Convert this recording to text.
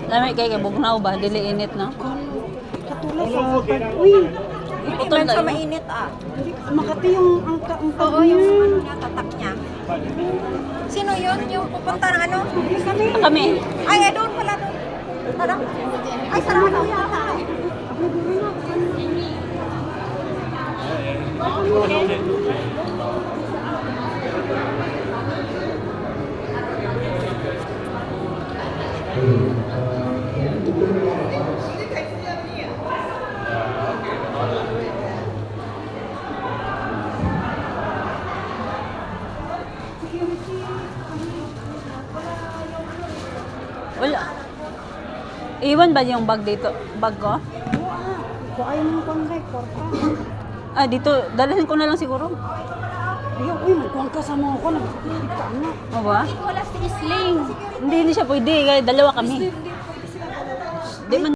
Lamay kay bugnaw ba? Dili init no? Katulad sa uy, Putol Sa tayo. mainit ah. Makati yung ang Oo, yung ano niya, tatak niya. Sino yun? Yung pupunta ng ano? Kami. Ay, doon pala doon. Tara. Ay, sarado yata. Wala. Iwan ba yung bag dito? Bag ko? Kung ayaw mo kong korta. Ah, dito. Dalhin ko na lang siguro. Ayaw, uy, magkuhan ka sa mga ko. Nagpipit ka na. O ba? Wala si Isling. Hindi, hindi siya pwede. Kaya dalawa kami. Di man